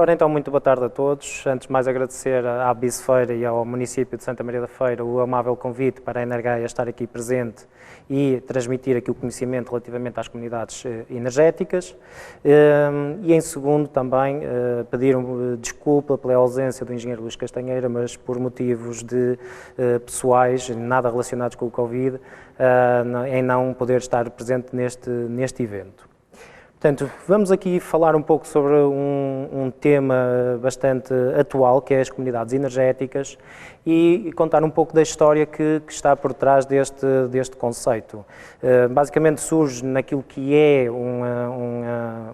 Ora então, muito boa tarde a todos. Antes de mais agradecer à Bisfeira e ao município de Santa Maria da Feira o amável convite para a Energaia estar aqui presente e transmitir aqui o conhecimento relativamente às comunidades energéticas. E em segundo também pedir desculpa pela ausência do engenheiro Luís Castanheira, mas por motivos pessoais, nada relacionados com o Covid, em não poder estar presente neste evento. Portanto, vamos aqui falar um pouco sobre um tema bastante atual, que é as comunidades energéticas, e contar um pouco da história que está por trás deste conceito. Basicamente surge naquilo que é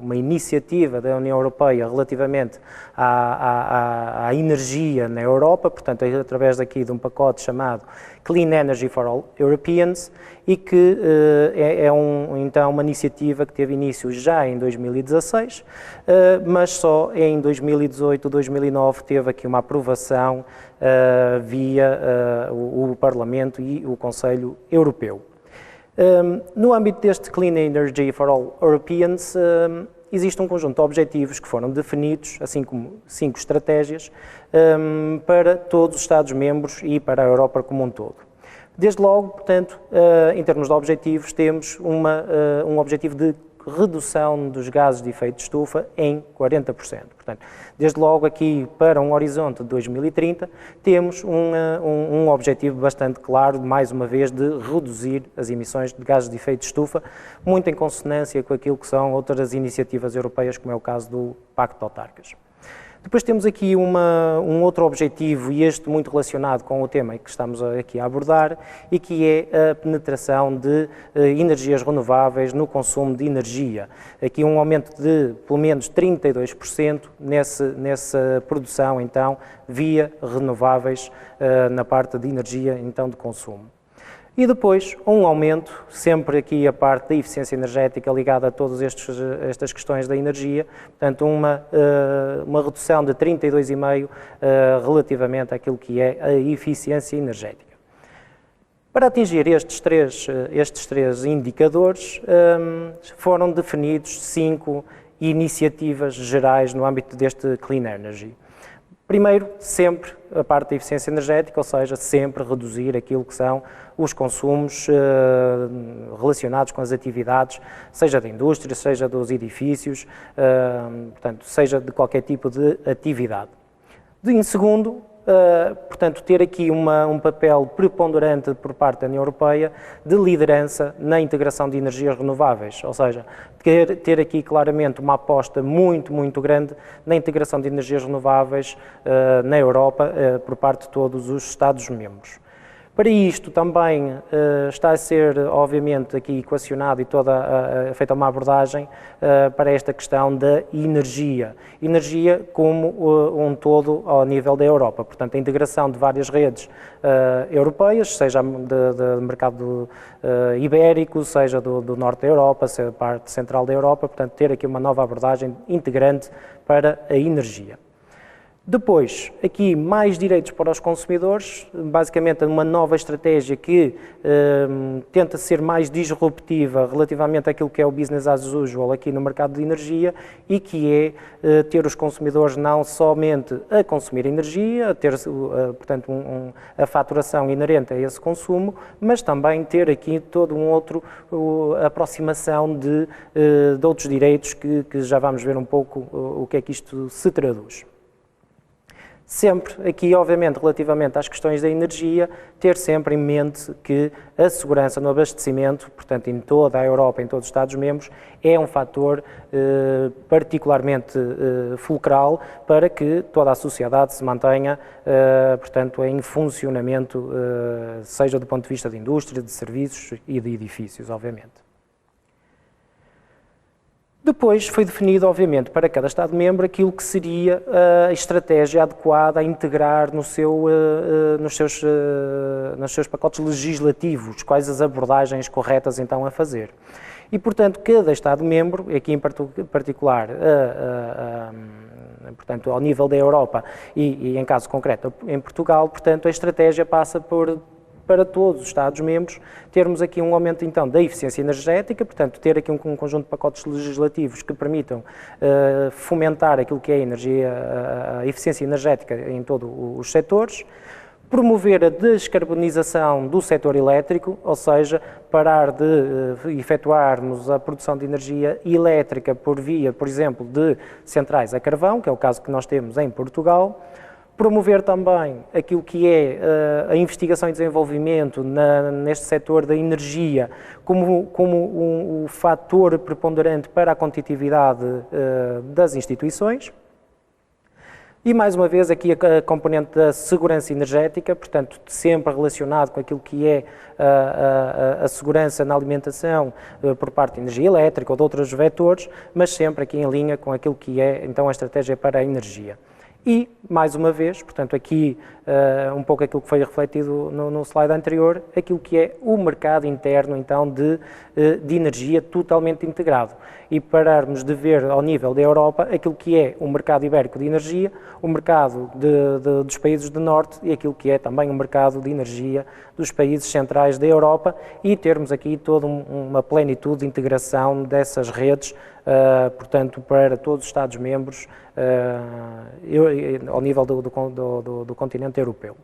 uma iniciativa da União Europeia relativamente à energia na Europa, portanto, através daqui de um pacote chamado Clean Energy for All Europeans, e que então uma iniciativa que teve início já em 2016, mas só em 2018, 2009 teve aqui uma aprovação via o Parlamento e o Conselho Europeu. No âmbito deste Clean Energy for All Europeans, existe um conjunto de objetivos que foram definidos, assim como 5 estratégias, para todos os Estados-membros e para a Europa como um todo. Desde logo, portanto, em termos de objetivos, temos um objetivo de redução dos gases de efeito de estufa em 40%. Portanto, desde logo aqui para um horizonte de 2030, temos um objetivo bastante claro, mais uma vez, de reduzir as emissões de gases de efeito de estufa, muito em consonância com aquilo que são outras iniciativas europeias, como é o caso do Pacto de Autarcas. Depois temos aqui um outro objetivo, e este muito relacionado com o tema que estamos aqui a abordar, e que é a penetração de energias renováveis no consumo de energia. Aqui um aumento de pelo menos 32% nessa produção, então, via renováveis na parte de energia, então, de consumo. E depois um aumento, sempre aqui a parte da eficiência energética ligada a todas estas questões da energia, portanto uma redução de 32,5% relativamente àquilo que é a eficiência energética. Para atingir estes três indicadores, foram definidos 5 iniciativas gerais no âmbito deste Clean Energy. Primeiro, sempre a parte da eficiência energética, ou seja, sempre reduzir aquilo que são os consumos relacionados com as atividades, seja da indústria, seja dos edifícios, portanto, seja de qualquer tipo de atividade. Em segundo, portanto, ter aqui um papel preponderante por parte da União Europeia de liderança na integração de energias renováveis, ou seja, ter aqui claramente uma aposta muito, muito grande na integração de energias renováveis na Europa por parte de todos os Estados-membros. Para isto também está a ser, obviamente, aqui equacionado e feita uma abordagem para esta questão da energia. Energia como um todo ao nível da Europa, portanto a integração de várias redes europeias, seja do mercado ibérico, seja do norte da Europa, seja da parte central da Europa, portanto ter aqui uma nova abordagem integrante para a energia. Depois, aqui mais direitos para os consumidores, basicamente uma nova estratégia que tenta ser mais disruptiva relativamente àquilo que é o business as usual aqui no mercado de energia e que é ter os consumidores não somente a consumir energia, a ter, portanto, a faturação inerente a esse consumo, mas também ter aqui todo aproximação de outros direitos que já vamos ver um pouco o que é que isto se traduz. Sempre aqui, obviamente, relativamente às questões da energia, ter sempre em mente que a segurança no abastecimento, portanto, em toda a Europa, em todos os Estados-membros, é um fator particularmente fulcral para que toda a sociedade se mantenha, portanto, em funcionamento, seja do ponto de vista de indústria, de serviços e de edifícios, obviamente. Depois foi definido, obviamente, para cada Estado-membro aquilo que seria a estratégia adequada a integrar nos seus pacotes legislativos, quais as abordagens corretas então a fazer. E, portanto, cada Estado-membro, aqui em particular, portanto, ao nível da Europa e em caso concreto em Portugal, portanto, a estratégia passa por para todos os Estados-membros termos aqui um aumento então da eficiência energética, portanto ter aqui um conjunto de pacotes legislativos que permitam fomentar aquilo que é a eficiência energética em todos os setores, promover a descarbonização do setor elétrico, ou seja, parar de efetuarmos a produção de energia elétrica por via, por exemplo, de centrais a carvão, que é o caso que nós temos em Portugal, promover também aquilo que é a investigação e desenvolvimento neste setor da energia como um fator preponderante para a competitividade das instituições. E, mais uma vez, aqui a componente da segurança energética, portanto, sempre relacionado com aquilo que é a segurança na alimentação por parte de energia elétrica ou de outros vetores, mas sempre aqui em linha com aquilo que é, então, a estratégia para a energia. E, mais uma vez, portanto, aqui um pouco aquilo que foi refletido no slide anterior, aquilo que é o mercado interno, então, de energia totalmente integrado. E pararmos de ver ao nível da Europa aquilo que é o mercado ibérico de energia, o mercado dos países do Norte e aquilo que é também o mercado de energia dos países centrais da Europa e termos aqui toda uma plenitude de integração dessas redes, portanto, para todos os Estados-membros ao nível do continente europeu.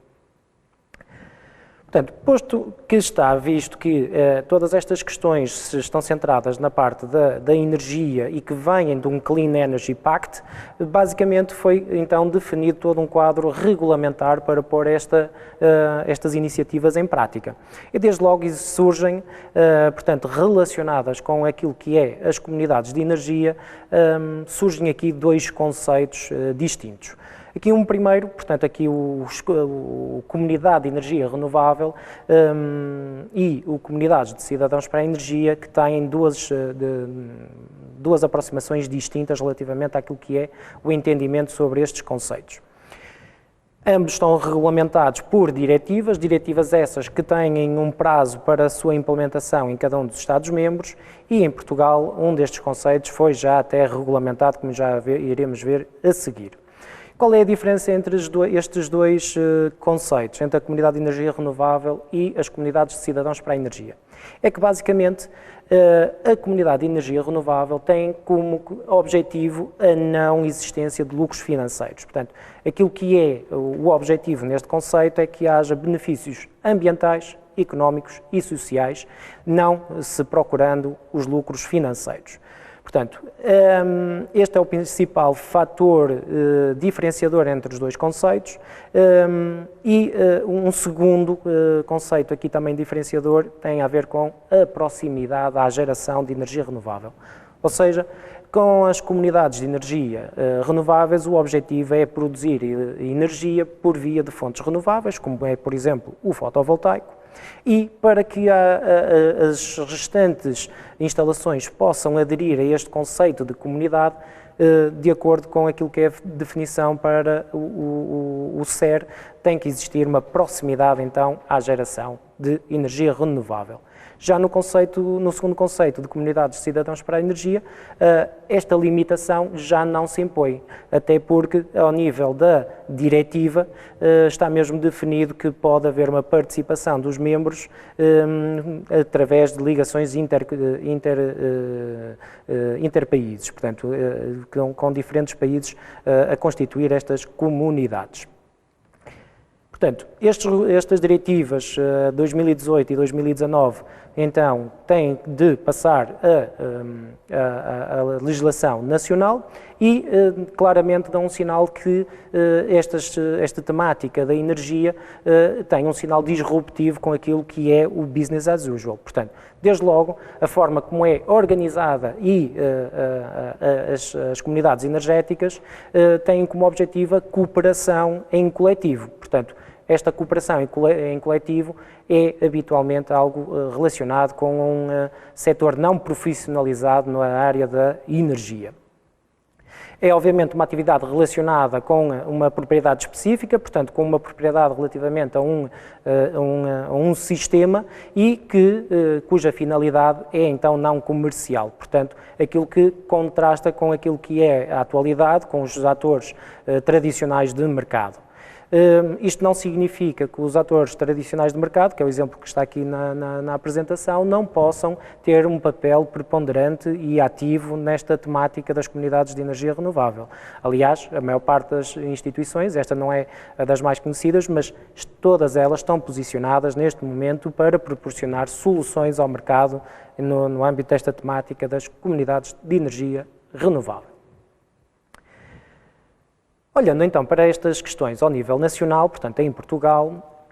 Portanto, posto que está visto que todas estas questões estão centradas na parte da energia e que vêm de um Clean Energy Pact, basicamente foi então definido todo um quadro regulamentar para pôr estas iniciativas em prática. E desde logo surgem, portanto, relacionadas com aquilo que é as comunidades de energia, surgem aqui dois conceitos distintos. Aqui um primeiro, portanto, aqui o Comunidade de Energia Renovável e o Comunidades de Cidadãos para a Energia, que têm duas aproximações distintas relativamente àquilo que é o entendimento sobre estes conceitos. Ambos estão regulamentados por diretivas essas que têm um prazo para a sua implementação em cada um dos Estados-membros e em Portugal um destes conceitos foi já até regulamentado, como já iremos ver a seguir. Qual é a diferença entre estes dois conceitos, entre a Comunidade de Energia Renovável e as Comunidades de Cidadãos para a Energia? É que, basicamente, a Comunidade de Energia Renovável tem como objetivo a não existência de lucros financeiros. Portanto, aquilo que é o objetivo neste conceito é que haja benefícios ambientais, económicos e sociais, não se procurando os lucros financeiros. Portanto, este é o principal fator diferenciador entre os dois conceitos e um segundo conceito aqui também diferenciador tem a ver com a proximidade à geração de energia renovável. Ou seja, com as comunidades de energia renováveis, o objetivo é produzir energia por via de fontes renováveis, como é, por exemplo, o fotovoltaico, e para que as restantes instalações possam aderir a este conceito de comunidade, de acordo com aquilo que é a definição para o CER, tem que existir uma proximidade, então, à geração de energia renovável. Já no segundo conceito de comunidades de cidadãos para a energia, esta limitação já não se impõe, até porque, ao nível da diretiva, está mesmo definido que pode haver uma participação dos membros através de ligações interpaíses, portanto, com diferentes países a constituir estas comunidades. Portanto, estas diretivas 2018 e 2019, então, têm de passar a legislação nacional e claramente dão um sinal que esta temática da energia tem um sinal disruptivo com aquilo que é o business as usual. Portanto, desde logo, a forma como é organizada e as comunidades energéticas têm como objetivo a cooperação em coletivo. Portanto, esta cooperação em coletivo é habitualmente algo relacionado com um setor não profissionalizado na área da energia. É obviamente uma atividade relacionada com uma propriedade específica, portanto com uma propriedade relativamente a um sistema e cuja finalidade é então não comercial, portanto aquilo que contrasta com aquilo que é a atualidade, com os atores tradicionais de mercado. Isto não significa que os atores tradicionais de mercado, que é o exemplo que está aqui na apresentação, não possam ter um papel preponderante e ativo nesta temática das comunidades de energia renovável. Aliás, a maior parte das instituições, esta não é a das mais conhecidas, mas todas elas estão posicionadas neste momento para proporcionar soluções ao mercado no âmbito desta temática das comunidades de energia renovável. Olhando então para estas questões ao nível nacional, portanto em Portugal,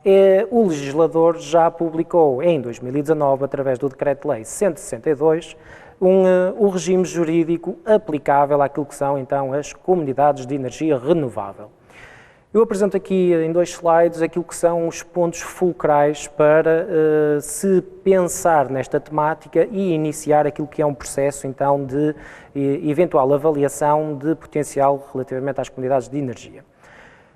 o legislador já publicou em 2019, através do Decreto-Lei 162, o regime jurídico aplicável àquilo que são então as comunidades de energia renovável. Eu apresento aqui em 2 slides aquilo que são os pontos fulcrais para se pensar nesta temática e iniciar aquilo que é um processo então de eventual avaliação de potencial relativamente às comunidades de energia.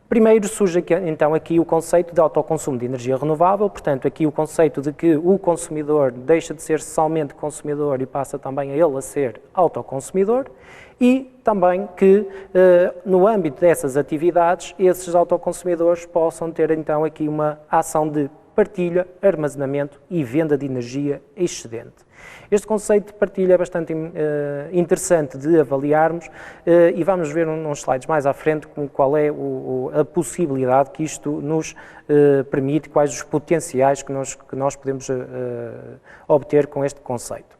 Primeiro surge então aqui o conceito de autoconsumo de energia renovável, portanto aqui o conceito de que o consumidor deixa de ser somente consumidor e passa também a ele a ser autoconsumidor, e também que no âmbito dessas atividades esses autoconsumidores possam ter então aqui uma ação de partilha, armazenamento e venda de energia excedente. Este conceito de partilha é bastante interessante de avaliarmos e vamos ver uns slides mais à frente qual é a possibilidade que isto nos permite, quais os potenciais que nós podemos obter com este conceito.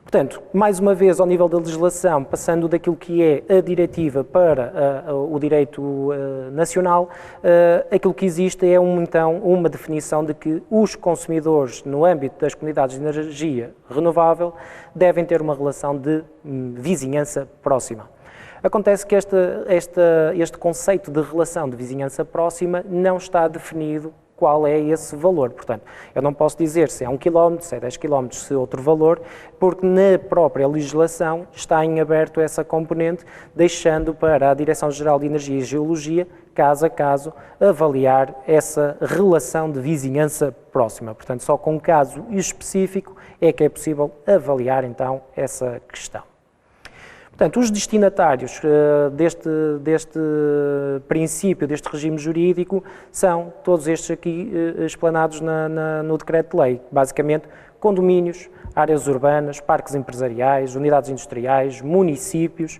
Portanto, mais uma vez, ao nível da legislação, passando daquilo que é a diretiva para o direito nacional, aquilo que existe é então uma definição de que os consumidores, no âmbito das comunidades de energia renovável, devem ter uma relação de vizinhança próxima. Acontece que este conceito de relação de vizinhança próxima não está definido qual é esse valor. Portanto, eu não posso dizer se é 1 km, se é 10 km, se é outro valor, porque na própria legislação está em aberto essa componente, deixando para a Direção-Geral de Energia e Geologia, caso a caso, avaliar essa relação de vizinhança próxima. Portanto, só com um caso específico é que é possível avaliar então essa questão. Portanto, os destinatários deste princípio, deste regime jurídico, são todos estes aqui explanados no Decreto-Lei. Basicamente, condomínios, áreas urbanas, parques empresariais, unidades industriais, municípios,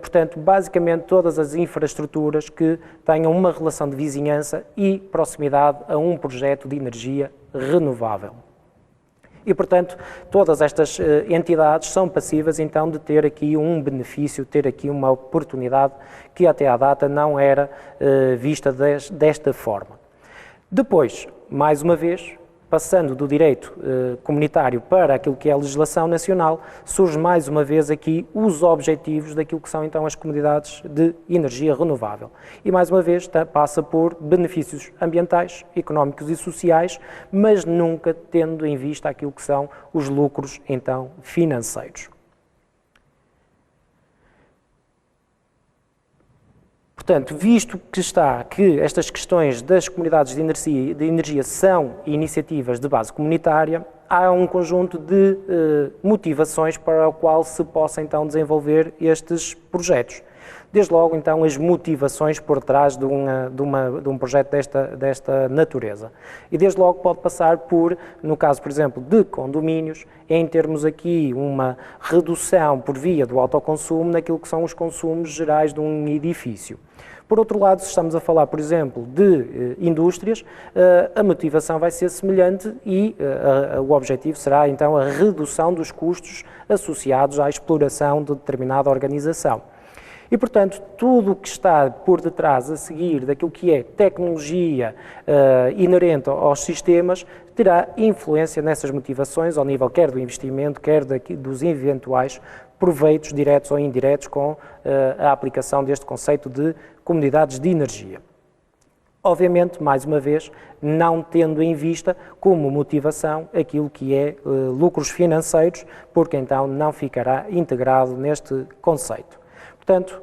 portanto, basicamente todas as infraestruturas que tenham uma relação de vizinhança e proximidade a um projeto de energia renovável. E, portanto, todas estas entidades são passíveis, então, de ter aqui um benefício, ter aqui uma oportunidade que até à data não era vista desta forma. Depois, mais uma vez, passando do direito comunitário para aquilo que é a legislação nacional, surge mais uma vez aqui os objetivos daquilo que são então as comunidades de energia renovável. E mais uma vez passa por benefícios ambientais, económicos e sociais, mas nunca tendo em vista aquilo que são os lucros então financeiros. Portanto, visto que estas questões das comunidades de energia são iniciativas de base comunitária, há um conjunto de motivações para o qual se possa então desenvolver estes projetos. Desde logo, então, as motivações por trás de um projeto desta natureza. E desde logo pode passar por, no caso, por exemplo, de condomínios, em termos aqui uma redução por via do autoconsumo naquilo que são os consumos gerais de um edifício. Por outro lado, se estamos a falar, por exemplo, de indústrias, a motivação vai ser semelhante e o objetivo será, então, a redução dos custos associados à exploração de determinada organização. E, portanto, tudo o que está por detrás a seguir daquilo que é tecnologia inerente aos sistemas terá influência nessas motivações, ao nível quer do investimento, quer dos eventuais proveitos diretos ou indiretos com a aplicação deste conceito de comunidades de energia. Obviamente, mais uma vez, não tendo em vista como motivação aquilo que é lucros financeiros, porque então não ficará integrado neste conceito. Portanto,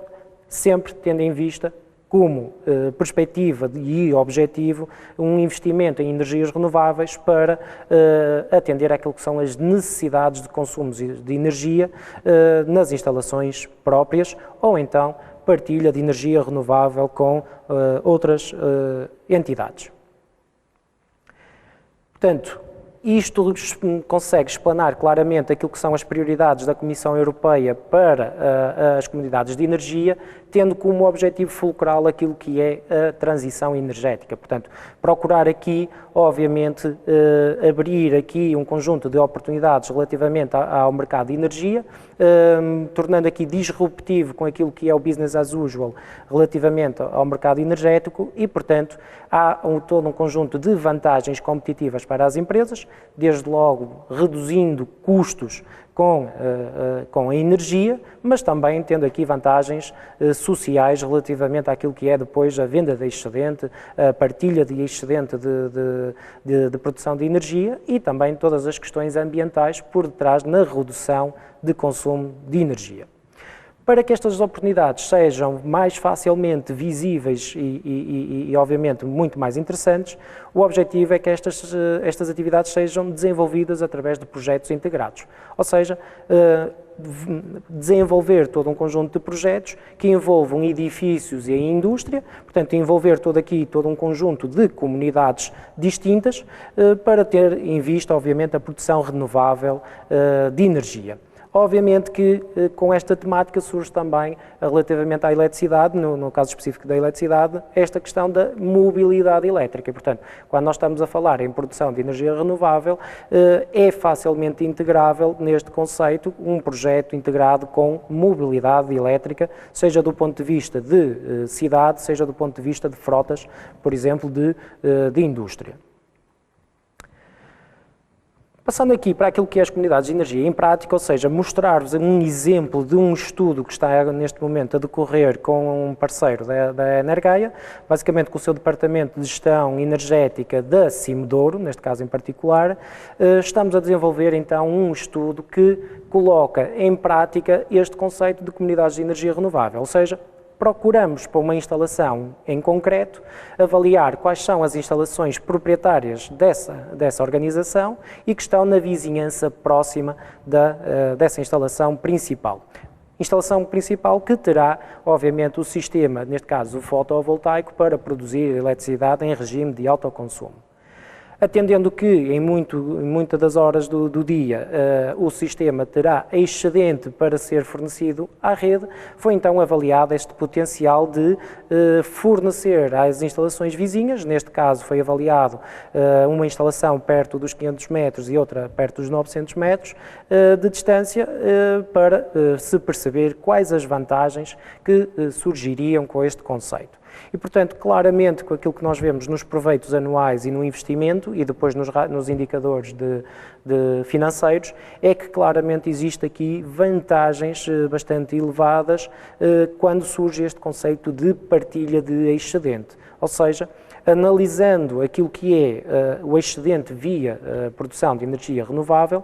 sempre tendo em vista como perspectiva e objetivo um investimento em energias renováveis para atender àquilo que são as necessidades de consumos de energia nas instalações próprias ou então partilha de energia renovável com outras entidades. Portanto, isto consegue explanar claramente aquilo que são as prioridades da Comissão Europeia para as comunidades de energia, tendo como objetivo fulcral aquilo que é a transição energética. Portanto, procurar aqui, obviamente, abrir aqui um conjunto de oportunidades relativamente ao mercado de energia, tornando aqui disruptivo com aquilo que é o business as usual relativamente ao mercado energético e, portanto, há todo um conjunto de vantagens competitivas para as empresas, desde logo reduzindo custos com a energia, mas também tendo aqui vantagens sociais relativamente àquilo que é depois a venda de excedente, a partilha de excedente de produção de energia e também todas as questões ambientais por detrás na redução de consumo de energia. Para que estas oportunidades sejam mais facilmente visíveis e obviamente, muito mais interessantes, o objetivo é que estas atividades sejam desenvolvidas através de projetos integrados. Ou seja, desenvolver todo um conjunto de projetos que envolvam edifícios e a indústria, portanto, envolver todo um conjunto de comunidades distintas para ter em vista, obviamente, a produção renovável de energia. Obviamente que com esta temática surge também, relativamente à eletricidade, no caso específico da eletricidade, esta questão da mobilidade elétrica. Portanto, quando nós estamos a falar em produção de energia renovável, é facilmente integrável neste conceito um projeto integrado com mobilidade elétrica, seja do ponto de vista de cidade, seja do ponto de vista de frotas, por exemplo, de indústria. Passando aqui para aquilo que é as comunidades de energia em prática, ou seja, mostrar-vos um exemplo de um estudo que está neste momento a decorrer com um parceiro da Energeia, basicamente com o seu departamento de gestão energética da Cimedouro, neste caso em particular, estamos a desenvolver então um estudo que coloca em prática este conceito de comunidades de energia renovável, ou seja, procuramos, para uma instalação em concreto, avaliar quais são as instalações proprietárias dessa organização e que estão na vizinhança próxima dessa instalação principal. Instalação principal que terá, obviamente, o sistema, neste caso o fotovoltaico, para produzir eletricidade em regime de autoconsumo. Atendendo que em muitas das horas do dia o sistema terá excedente para ser fornecido à rede, foi então avaliado este potencial de fornecer às instalações vizinhas, neste caso foi avaliado uma instalação perto dos 500 metros e outra perto dos 900 metros de distância para se perceber quais as vantagens que surgiriam com este conceito. E, portanto, claramente, com aquilo que nós vemos nos proveitos anuais e no investimento, e depois nos indicadores financeiros, é que claramente existe aqui vantagens bastante elevadas quando surge este conceito de partilha de excedente. Ou seja, analisando aquilo que é o excedente via produção de energia renovável,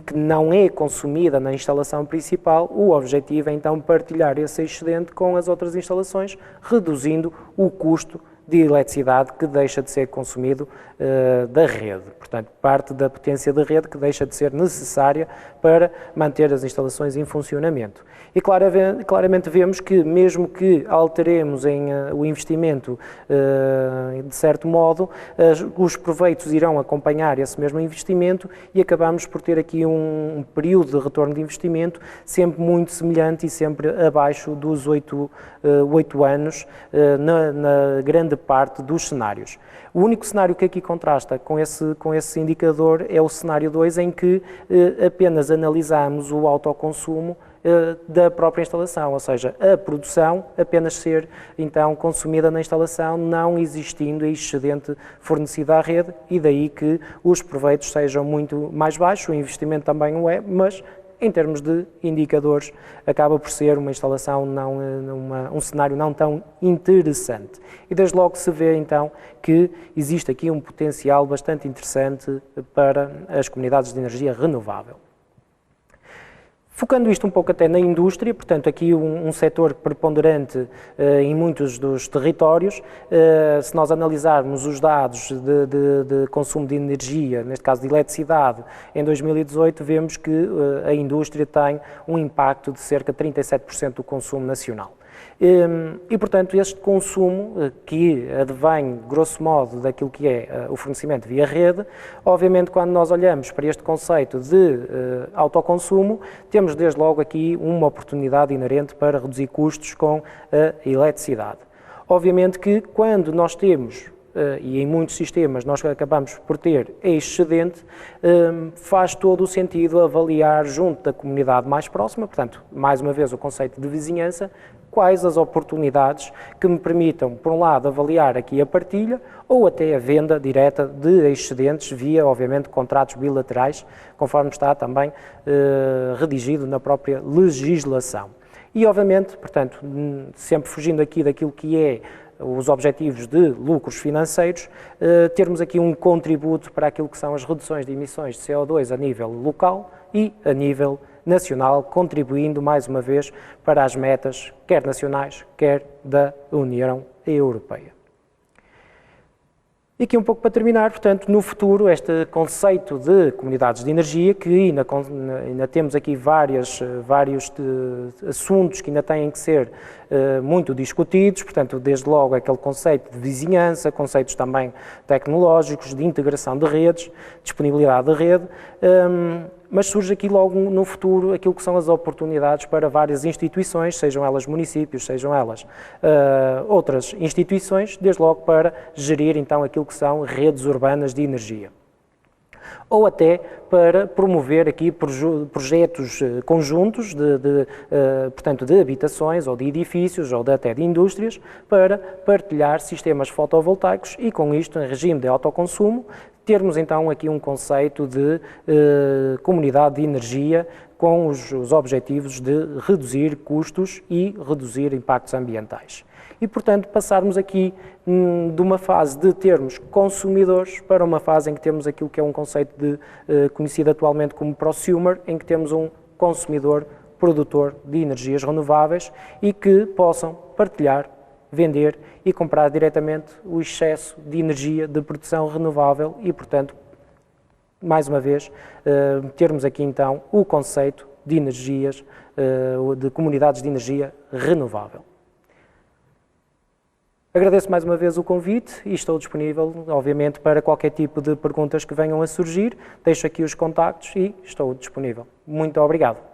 que não é consumida na instalação principal, o objetivo é então partilhar esse excedente com as outras instalações, reduzindo o custo de eletricidade que deixa de ser consumido da rede. Portanto, parte da potência da rede que deixa de ser necessária para manter as instalações em funcionamento. E claramente vemos que, mesmo que alteremos o investimento de certo modo, os proveitos irão acompanhar esse mesmo investimento e acabamos por ter aqui um período de retorno de investimento sempre muito semelhante e sempre abaixo dos 8 anos na grande parte dos cenários. O único cenário que aqui contrasta com esse indicador é o cenário 2, em que apenas analisamos o autoconsumo da própria instalação, ou seja, a produção apenas ser então consumida na instalação, não existindo excedente fornecido à rede, e daí que os proveitos sejam muito mais baixos, o investimento também o é, mas em termos de indicadores acaba por ser uma instalação, um cenário não tão interessante. E desde logo se vê então que existe aqui um potencial bastante interessante para as comunidades de energia renovável. Focando isto um pouco até na indústria, portanto aqui um setor preponderante em muitos dos territórios, se nós analisarmos os dados de consumo de energia, neste caso de eletricidade, em 2018 vemos que a indústria tem um impacto de cerca de 37% do consumo nacional. E, portanto, este consumo, que advém, grosso modo, daquilo que é o fornecimento via rede, obviamente, quando nós olhamos para este conceito de autoconsumo, temos desde logo aqui uma oportunidade inerente para reduzir custos com a eletricidade. Obviamente que quando nós temos, e em muitos sistemas nós acabamos por ter excedente, faz todo o sentido avaliar junto da comunidade mais próxima, portanto, mais uma vez o conceito de vizinhança, quais as oportunidades que me permitam, por um lado, avaliar aqui a partilha ou até a venda direta de excedentes via, obviamente, contratos bilaterais, conforme está também redigido na própria legislação. E, obviamente, portanto, sempre fugindo aqui daquilo que é os objetivos de lucros financeiros, termos aqui um contributo para aquilo que são as reduções de emissões de CO2 a nível local e a nível nacional, contribuindo mais uma vez para as metas, quer nacionais, quer da União Europeia. E aqui um pouco para terminar, portanto, no futuro, este conceito de comunidades de energia, que ainda temos aqui vários assuntos que ainda têm que ser muito discutidos, portanto, desde logo aquele conceito de vizinhança, conceitos também tecnológicos, de integração de redes, disponibilidade de rede, mas surge aqui logo no futuro aquilo que são as oportunidades para várias instituições, sejam elas municípios, sejam elas outras instituições, desde logo para gerir então aquilo que são redes urbanas de energia. Ou até para promover aqui projetos conjuntos portanto, de habitações ou de edifícios ou até de indústrias para partilhar sistemas fotovoltaicos e com isto, em regime de autoconsumo, termos então aqui um conceito de comunidade de energia com os objetivos de reduzir custos e reduzir impactos ambientais. E, portanto, passarmos aqui de uma fase de termos consumidores para uma fase em que temos aquilo que é um conceito conhecido atualmente como prosumer, em que temos um consumidor produtor de energias renováveis e que possam partilhar, vender e comprar diretamente o excesso de energia de produção renovável e, portanto, mais uma vez, termos aqui então o conceito de energias, de comunidades de energia renovável. Agradeço mais uma vez o convite e estou disponível, obviamente, para qualquer tipo de perguntas que venham a surgir. Deixo aqui os contactos e estou disponível. Muito obrigado.